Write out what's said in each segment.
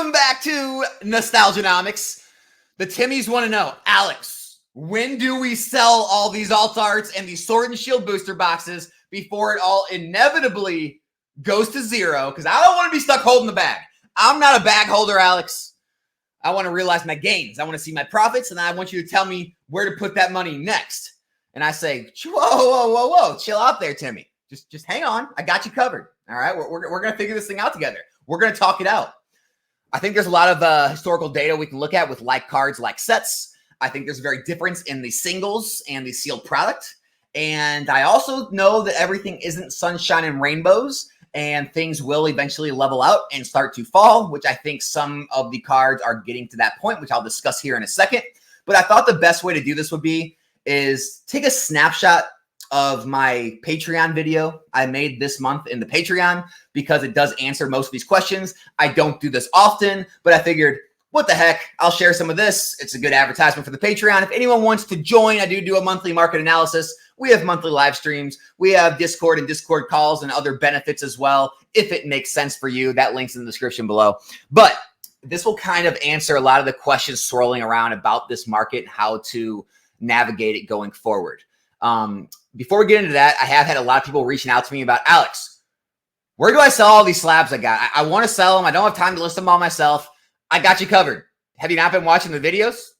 Welcome back to Nostalgianomics. The Timmies want to know, Alex, when do we sell all these alt arts and these Sword and Shield booster boxes before it all inevitably goes to zero? Because I don't want to be stuck holding the bag. I'm not a bag holder, Alex. I want to realize my gains. I want to see my profits, and I want you to tell me where to put that money next. And I say, whoa, chill out there, Timmy. Just hang on. I got you covered. All right, we're going to figure this thing out together. We're going to talk it out. I think there's a lot of historical data we can look at with like cards, like sets. I think there's a very difference in the singles and the sealed product. And I also know that everything isn't sunshine and rainbows, and things will eventually level out and start to fall, which I think some of the cards are getting to that point, which I'll discuss here in a second. But I thought the best way to do this would be is take a snapshot of my Patreon video I made this month in the Patreon, because it does answer most of these questions. I don't do this often, but I figured, what the heck, I'll share some of this. It's a good advertisement for the Patreon. If anyone wants to join, I do a monthly market analysis. We have monthly live streams. We have Discord and Discord calls and other benefits as well. If it makes sense for you, that link's in the description below. But this will kind of answer a lot of the questions swirling around about this market, how to navigate it going forward. Before we get into that, I have had a lot of people reaching out to me about, Alex, where do I sell all these slabs I got? I want to sell them. I don't have time to list them all myself. I got you covered. Have you not been watching the videos?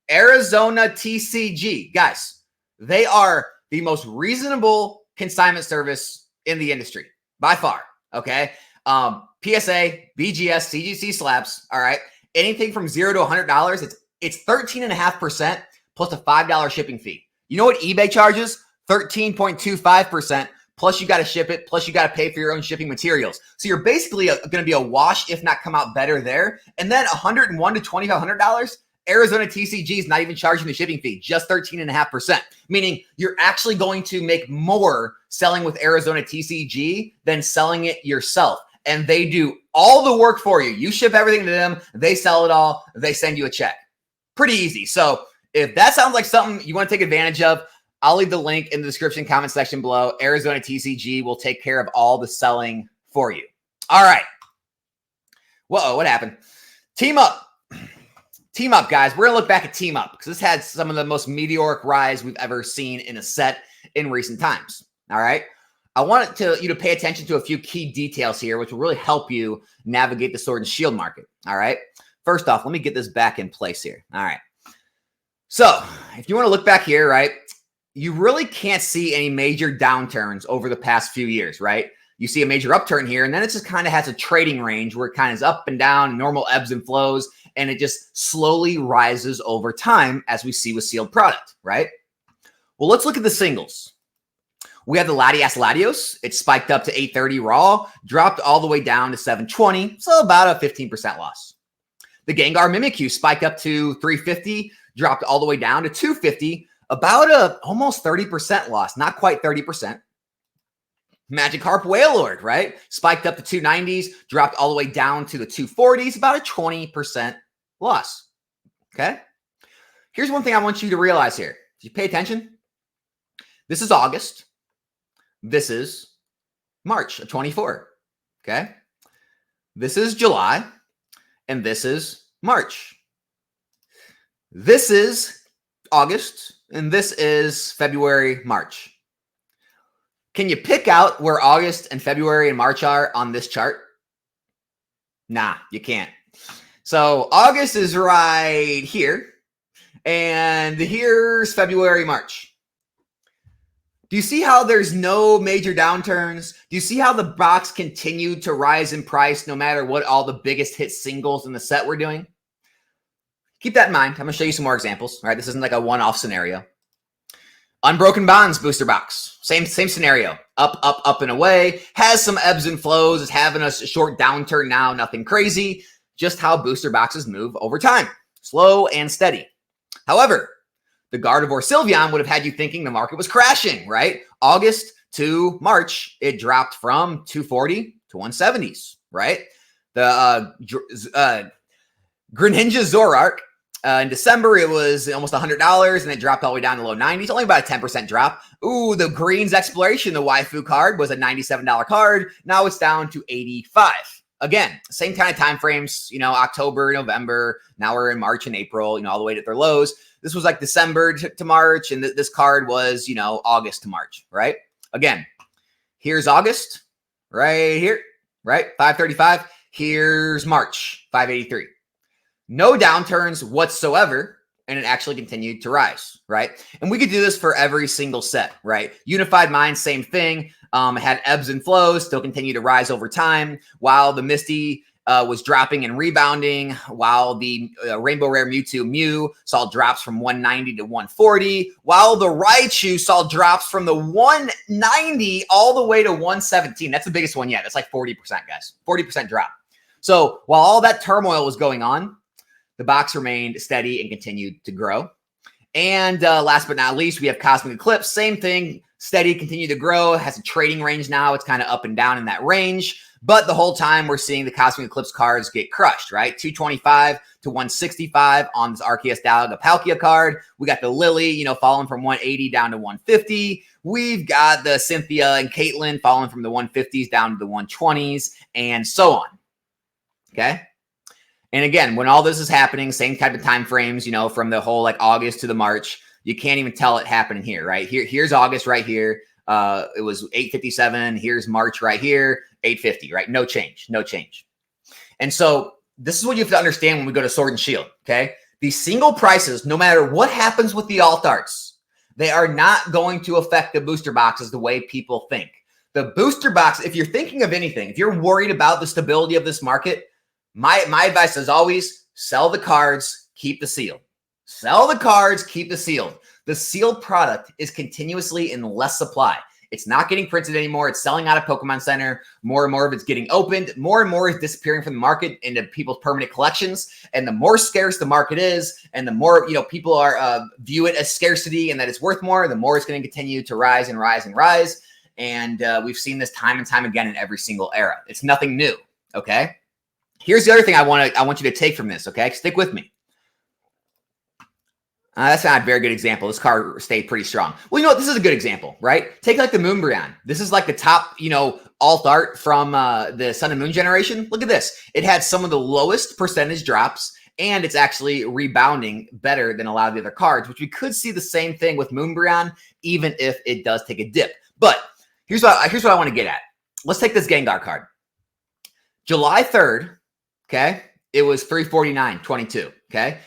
Arizona TCG. Guys, they are the most reasonable consignment service in the industry by far. Okay. PSA, BGS, CGC slabs. All right. Anything from $0 to $100. It's 13.5% plus a $5 shipping fee. You know what eBay charges? 13.25%. Plus you got to ship it. Plus you got to pay for your own shipping materials. So you're basically going to be a wash, if not come out better there. And then $101 to $2,500. Arizona TCG is not even charging the shipping fee, just 13.5%, meaning you're actually going to make more selling with Arizona TCG than selling it yourself. And they do all the work for you. You ship everything to them. They sell it all. They send you a check. Pretty easy. So if that sounds like something you want to take advantage of, I'll leave the link in the description comment section below. Arizona TCG will take care of all the selling for you. All right. Whoa, what happened? Team Up. Team Up, guys. We're going to look back at Team Up because this had some of the most meteoric rise we've ever seen in a set in recent times. All right. I want you to pay attention to a few key details here, which will really help you navigate the Sword and Shield market. All right. First off, let me get this back in place here. All right. So if you want to look back here, right, you really can't see any major downturns over the past few years, right? You see a major upturn here, and then it just kind of has a trading range where it kind of is up and down, normal ebbs and flows, and it just slowly rises over time as we see with sealed product, right? Well, let's look at the singles. We have the Latias Latios. It spiked up to 830 raw, dropped all the way down to 720, so about a 15% loss. The Gengar Mimikyu spiked up to 350, dropped all the way down to 250, about a almost 30% loss, not quite 30%. Magikarp Wailord, right? Spiked up to 290s, dropped all the way down to the 240s, about a 20% loss. Okay? Here's one thing I want you to realize here. If you pay attention, this is August. This is March of 24. Okay? This is July, and this is March. This is August, and this is February, March. Can you pick out where August and February and March are on this chart? Nah, you can't. So August is right here, and here's February, March. Do you see how there's no major downturns? Do you see how the box continued to rise in price no matter what all the biggest hit singles in the set were doing? Keep that in mind. I'm going to show you some more examples. All right, this isn't like a one-off scenario. Unbroken Bonds booster box. Same scenario. Up and away. Has some ebbs and flows. Is having a short downturn now. Nothing crazy. Just how booster boxes move over time. Slow and steady. However, the Gardevoir Sylveon would have had you thinking the market was crashing, right? August to March, it dropped from 240 to 170s, right? The Greninja Zoroark, in December, it was almost $100, and it dropped all the way down to low 90s, only about a 10% drop. Ooh, the Greens Exploration, the waifu card, was a $97 card. Now it's down to $85. again, same kind of time frames, October, November. Now we're in March and April, all the way to their lows. This was like December to March, and this card was, August to March, right? Again, here's August right here, right? 535. Here's March, 583. No downturns whatsoever, and it actually continued to rise, right? And we could do this for every single set, right? Unified Mind, same thing. Had ebbs and flows, still continue to rise over time, while the Misty was dropping and rebounding, while the Rainbow Rare Mewtwo Mew saw drops from 190 to 140, while the Raichu saw drops from the 190 all the way to 117. That's the biggest one yet. That's like 40%, guys. 40% drop. So while all that turmoil was going on, the box remained steady and continued to grow. And last but not least, we have Cosmic Eclipse. Same thing, steady, continued to grow. It has a trading range now. It's kind of up and down in that range. But the whole time we're seeing the Cosmic Eclipse cards get crushed, right? 225 to 165 on this Arceus Dialga Palkia card. We got the Lily, falling from 180 down to 150. We've got the Cynthia and Caitlyn falling from the 150s down to the 120s, and so on. Okay? And again, when all this is happening, same type of time frames, from the whole like August to the March, you can't even tell it happening here, right? Here's August right here. It was 857. Here's March right here, 850, right? No change, no change. And so this is what you have to understand when we go to Sword and Shield, okay? These single prices, no matter what happens with the alt arts, they are not going to affect the booster boxes the way people think. The booster box, if you're thinking of anything, if you're worried about the stability of this market, my advice is always sell the cards, keep the seal. Sell the cards, keep the sealed. The sealed product is continuously in less supply. It's not getting printed anymore. It's selling out of Pokemon Center. More and more of it's getting opened. More and more is disappearing from the market into people's permanent collections. And the more scarce the market is, and the more people are view it as scarcity and that it's worth more, the more it's going to continue to rise and rise and rise. And we've seen this time and time again in every single era. It's nothing new. Okay. Here's the other thing I want you to take from this, okay? Stick with me. That's not a very good example. This card stayed pretty strong. Well, this is a good example, right? Take like the Moonbreon. This is like the top, alt art from the Sun and Moon generation. Look at this. It had some of the lowest percentage drops, and it's actually rebounding better than a lot of the other cards, which we could see the same thing with Moonbreon, even if it does take a dip. But here's what I want to get at. Let's take this Gengar card. July 3rd, okay, it was 349.22, okay?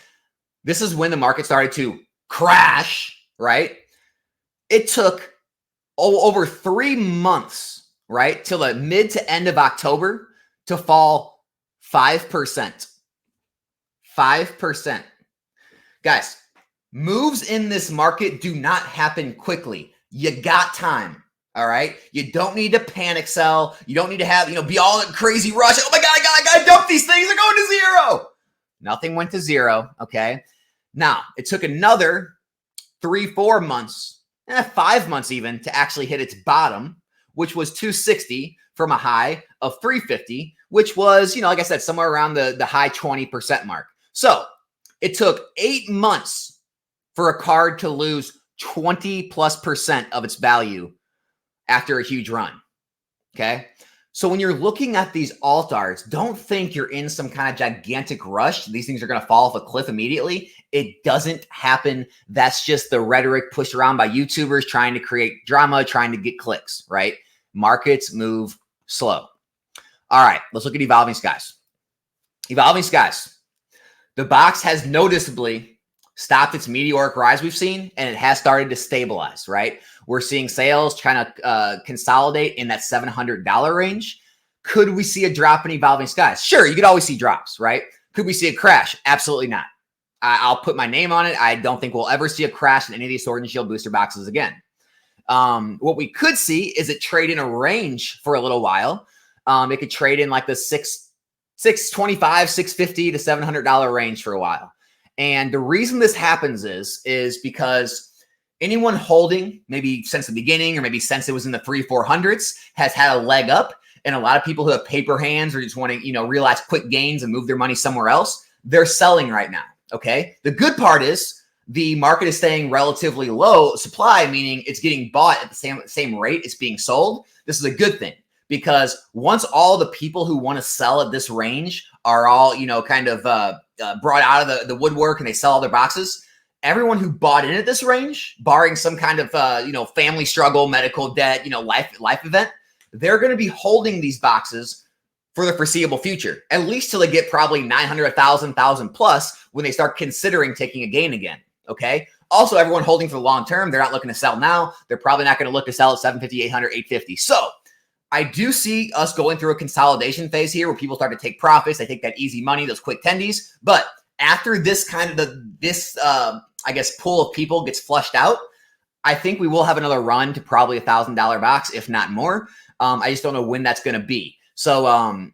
This is when the market started to crash, right? It took over 3 months, right, till the mid to end of October to fall 5%. 5%. Guys, moves in this market do not happen quickly. You got time. All right. You don't need to panic sell. You don't need to have, be all in crazy rush. Oh my God, I gotta dump these things. They're going to zero. Nothing went to zero. Okay. Now it took another 3-4 months, 5 months even, to actually hit its bottom, which was 260 from a high of 350, which was, like I said, somewhere around the high 20% mark. So it took 8 months for a card to lose 20+% of its value after a huge run, okay? So when you're looking at these alt arts, don't think you're in some kind of gigantic rush. These things are going to fall off a cliff immediately. It doesn't happen. That's just the rhetoric pushed around by YouTubers trying to create drama, trying to get clicks, right? Markets move slow. All right, let's look at Evolving Skies. Evolving Skies. The box has noticeably stopped its meteoric rise we've seen, and it has started to stabilize, right? We're seeing sales trying to consolidate in that $700 range. Could we see a drop in Evolving Skies? Sure, you could always see drops, right? Could we see a crash? Absolutely not. I'll put my name on it. I don't think we'll ever see a crash in any of these Sword and Shield booster boxes again. What we could see is it trade in a range for a little while. It could trade in like the $625, $650 to $700 range for a while. And the reason this happens is because anyone holding, maybe since the beginning or maybe since it was in the 300-400s, has had a leg up. And a lot of people who have paper hands or just want to, realize quick gains and move their money somewhere else, they're selling right now. Okay. The good part is the market is staying relatively low supply, meaning it's getting bought at the same rate it's being sold. This is a good thing. because once all the people who want to sell at this range are all, kind of brought out of the woodwork and they sell all their boxes, everyone who bought in at this range, barring some kind of, family struggle, medical debt, life event, they're going to be holding these boxes for the foreseeable future, at least till they get probably 900, 1,000 plus when they start considering taking a gain again. Okay. Also, everyone holding for the long term, they're not looking to sell now. They're probably not going to look to sell at 750, 800, 850. So I do see us going through a consolidation phase here where people start to take profits. They take that easy money, those quick tendies. But after this kind of pool of people gets flushed out, I think we will have another run to probably $1,000 box, if not more. I just don't know when that's going to be. So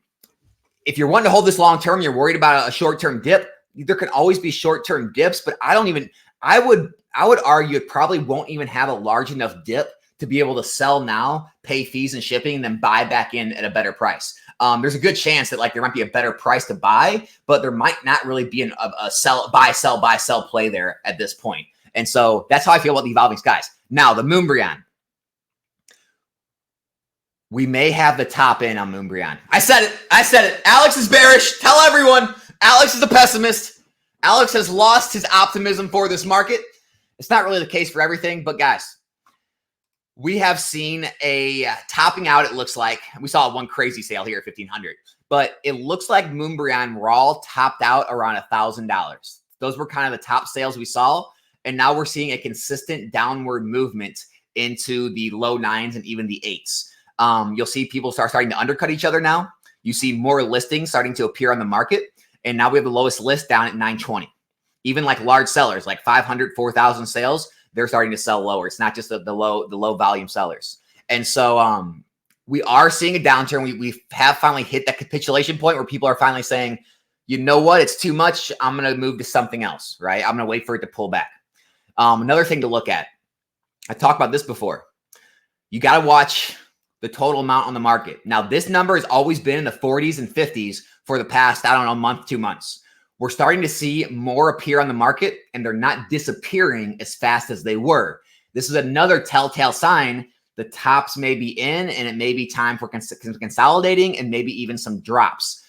if you're wanting to hold this long term, you're worried about a short term dip. There can always be short term dips, but I would argue it probably won't even have a large enough dip to be able to sell now, pay fees and shipping, and then buy back in at a better price. There's a good chance that there might be a better price to buy, but there might not really be a buy, sell play there at this point. And so that's how I feel about the Evolving Skies. Now, the Moonbryon. We may have the top in on Moonbryon. I said it. Alex is bearish. Tell everyone. Alex is a pessimist. Alex has lost his optimism for this market. It's not really the case for everything, but guys, we have seen a topping out, it looks like. We saw one crazy sale here at 1,500, but it looks like Moonbryon Raw topped out around $1,000. Those were kind of the top sales we saw, and now we're seeing a consistent downward movement into the low nines and even the eights. You'll see people starting to undercut each other now. You see more listings starting to appear on the market, and now we have the lowest list down at 920. Even large sellers, 500, 4,000 sales, they're starting to sell lower. It's not just the low volume sellers. And so we are seeing a downturn. We have finally hit that capitulation point where people are finally saying, you know what, it's too much. I'm going to move to something else, right? I'm going to wait for it to pull back. Another thing to look at, I talked about this before. You got to watch the total amount on the market. Now, this number has always been in the 40s and 50s for the past, month, 2 months. We're starting to see more appear on the market, and they're not disappearing as fast as they were. This is another telltale sign the tops may be in, and it may be time for consolidating and maybe even some drops.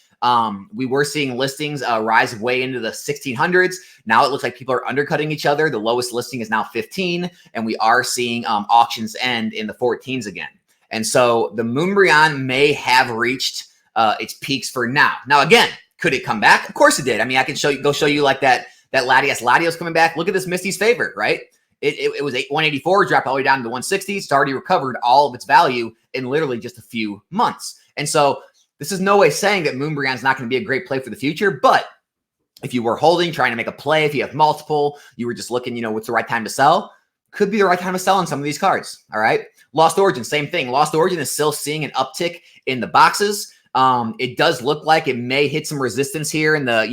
We were seeing listings rise way into the 1600s. Now it looks like people are undercutting each other. The lowest listing is now 15, and we are seeing auctions end in the 14s again. And so the Moonbryon may have reached its peaks for now. Now, again, could it come back? Of course it did. I mean, I can show you that Latios coming back. Look at this Misty's favorite, right? It was 184, dropped all the way down to the 160s. It's already recovered all of its value in literally just a few months. And so this is no way saying that Moonbryon is not going to be a great play for the future. But if you were holding, trying to make a play, if you have multiple, you were just looking, what's the right time to sell? Could be the right time to sell on some of these cards. All right. Lost Origin, same thing. Lost Origin is still seeing an uptick in the boxes. It does look like it may hit some resistance here in the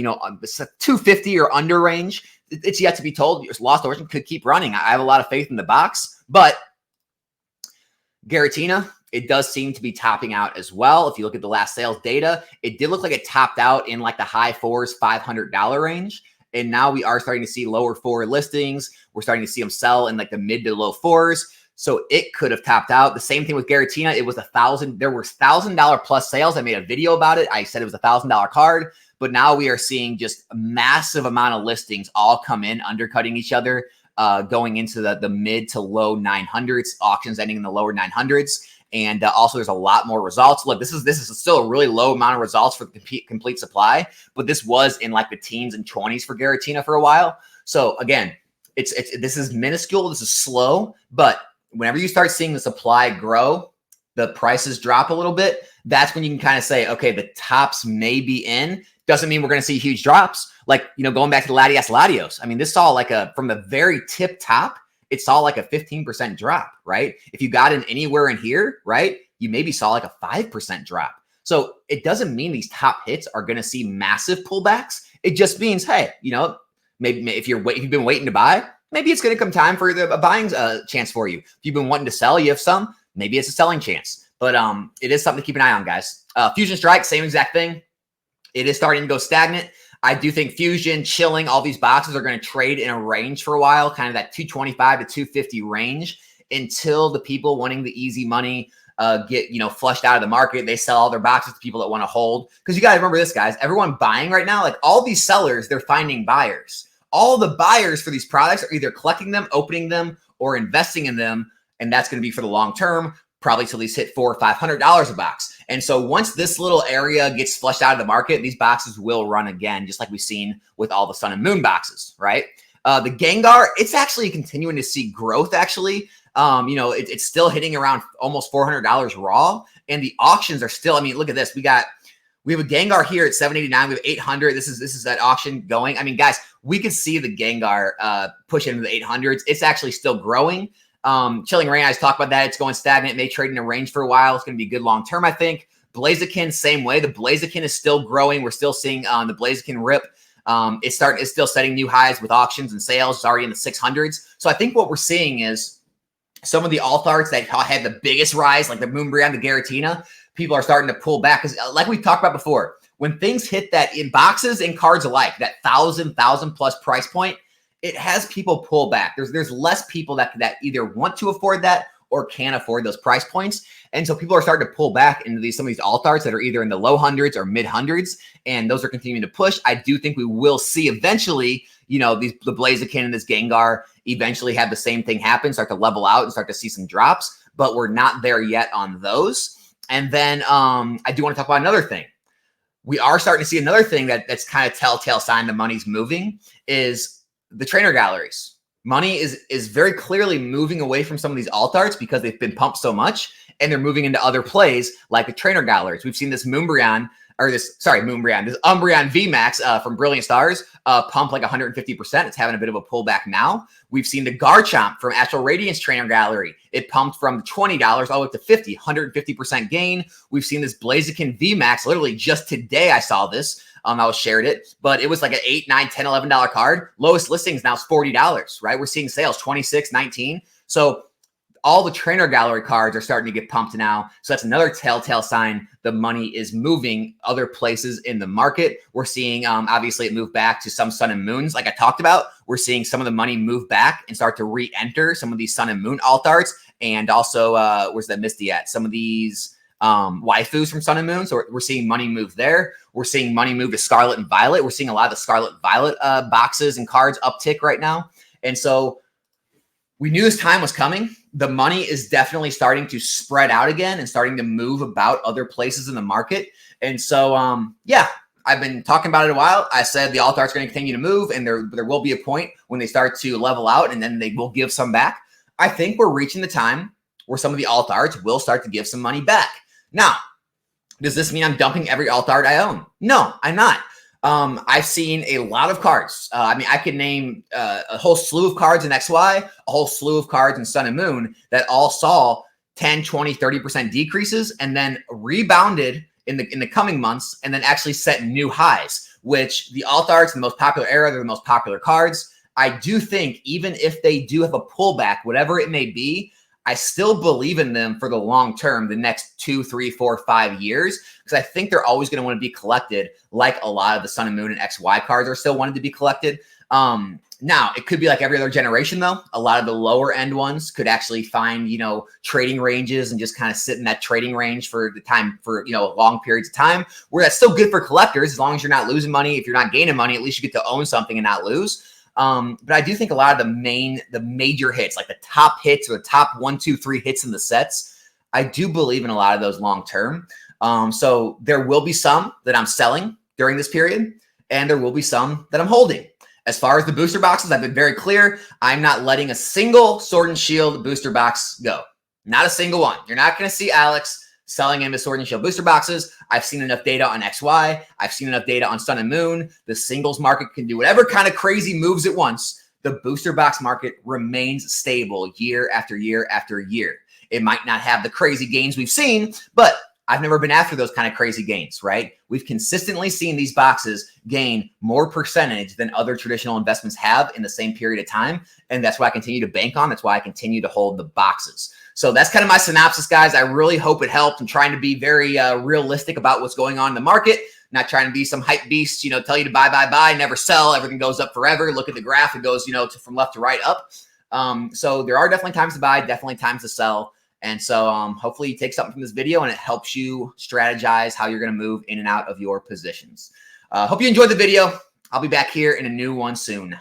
250 or under range. It's yet to be told. Lost Origin could keep running. I have a lot of faith in the box, but Garatina, it does seem to be topping out as well. If you look at the last sales data, it did look like it topped out in the high fours, $500 range. And now we are starting to see lower forward listings. We're starting to see them sell in the mid to low fours. So it could have topped out. The same thing with Garatina. It was there were $1,000 plus sales. I made a video about it. I said it was a $1,000 card, but now we are seeing just a massive amount of listings all come in, undercutting each other, going into the mid to low 900s, auctions ending in the lower 900s. And also there's a lot more results. Look, this is still a really low amount of results for the complete supply, but this was in the teens and 20s for Garatina for a while. So again, this is minuscule. This is slow, but whenever you start seeing the supply grow, the prices drop a little bit. That's when you can kind of say, okay, the tops may be in. Doesn't mean we're going to see huge drops. Going back to the Latios. I mean, this saw from the very tip top, it saw a 15% drop, right? If you got in anywhere in here, right, you maybe saw a 5% drop. So it doesn't mean these top hits are going to see massive pullbacks. It just means, hey, maybe if you've been waiting to buy, maybe it's going to come time for a buying chance for you. If you've been wanting to sell, you have some, maybe it's a selling chance. But it is something to keep an eye on, guys. Fusion Strike, same exact thing. It is starting to go stagnant. I do think Fusion, Chilling, all these boxes are going to trade in a range for a while, kind of that 225 to 250 range, until the people wanting the easy money get, flushed out of the market. They sell all their boxes to people that want to hold. Because you got to remember this, guys. Everyone buying right now, like all these sellers, they're finding buyers. All the buyers for these products are either collecting them, opening them, or investing in them. And that's going to be for the long term, probably till these hit $400 or $500 a box. And so once this little area gets flushed out of the market, these boxes will run again, just like we've seen with all the Sun and Moon boxes, right? The Gengar, it's actually continuing to see growth, actually. It's still hitting around almost $400 raw. And the auctions are still, look at this. We have a Gengar here at 789. We have 800. This is that auction going. Guys, we could see the Gengar push into the 800s. It's actually still growing. Chilling Rain, I just talked about that. It's going stagnant. It may trade in a range for a while. It's going to be good long term, I think. Blaziken, same way. The Blaziken is still growing. We're still seeing the Blaziken rip. It's still setting new highs with auctions and sales. It's already in the 600s. So I think what we're seeing is some of the alt arts that had the biggest rise, like the Moonbreon, the Garatina, people are starting to pull back. Because like we talked about before, when things hit that in boxes and cards alike, that 1,000 plus price point, it has people pull back. There's less people that either want to afford that or can afford those price points. And so people are starting to pull back into some of these alt arts that are either in the low hundreds or mid hundreds. And those are continuing to push. I do think we will see eventually, the Blaziken and this Gengar eventually have the same thing happen, start to level out and start to see some drops, but we're not there yet on those. And then I do want to talk about another thing. We are starting to see another thing that's kind of telltale sign the money's moving is the trainer galleries. Money is very clearly moving away from some of these alt arts because they've been pumped so much, and they're moving into other plays like the trainer galleries. We've seen this Umbreon VMAX from Brilliant Stars pump like 150%. It's having a bit of a pullback now. We've seen the Garchomp from Astral Radiance Trainer Gallery. It pumped from $20 all the way up to $50, 150% gain. We've seen this Blaziken VMAX. Literally just today I saw this. I was shared it, but it was like an $8, $9, $10, $11 card. Lowest listings now is $40, right? We're seeing sales $26, $19. So all the trainer gallery cards are starting to get pumped now. So that's another telltale sign the money is moving other places in the market. We're seeing, obviously, it move back to some Sun and Moons. Like I talked about, we're seeing some of the money move back and start to re-enter some of these Sun and Moon alt arts. And also, where's that Misty at? Some of these waifus from Sun and Moon. So we're seeing money move there. We're seeing money move to Scarlet and Violet. We're seeing a lot of the Scarlet and Violet boxes and cards uptick right now. And so we knew this time was coming. The money is definitely starting to spread out again and starting to move about other places in the market. And so, I've been talking about it a while. I said the alt art's going to continue to move, and there will be a point when they start to level out, and then they will give some back. I think we're reaching the time where some of the alt arts will start to give some money back. Now, does this mean I'm dumping every alt art I own? No, I'm not. I've seen a lot of cards. I could name a whole slew of cards in XY, a whole slew of cards in Sun and Moon that all saw 10, 20, 30% decreases and then rebounded in the coming months and then actually set new highs, which the alt arts, the most popular era, they're the most popular cards. I do think even if they do have a pullback, whatever it may be, I still believe in them for the long term, the next 2, 3, 4, 5 years, because I think they're always going to want to be collected like a lot of the Sun and Moon and XY cards are still wanted to be collected. Now, it could be like every other generation, though. A lot of the lower end ones could actually find, trading ranges and just kind of sit in that trading range for the time for, long periods of time, where that's still good for collectors as long as you're not losing money. If you're not gaining money, at least you get to own something and not lose. But I do think a lot of the major hits, like the top hits or the top 1, 2, 3 hits in the sets, I do believe in a lot of those long term. So there will be some that I'm selling during this period, and there will be some that I'm holding. As far as the booster boxes, I've been very clear. I'm not letting a single Sword and Shield booster box go. Not a single one. You're not going to see Alex selling into Sword and Shield booster boxes. I've seen enough data on XY. I've seen enough data on Sun and Moon. The singles market can do whatever kind of crazy moves at once. The booster box market remains stable year after year after year. It might not have the crazy gains we've seen, but I've never been after those kind of crazy gains, right? We've consistently seen these boxes gain more percentage than other traditional investments have in the same period of time. And that's why I continue to bank on. That's why I continue to hold the boxes. So that's kind of my synopsis, guys. I really hope it helped. I'm trying to be very realistic about what's going on in the market. Not trying to be some hype beast, tell you to buy, never sell. Everything goes up forever. Look at the graph. It goes, from left to right up. So there are definitely times to buy, definitely times to sell. And so hopefully you take something from this video and it helps you strategize how you're going to move in and out of your positions. Hope you enjoyed the video. I'll be back here in a new one soon.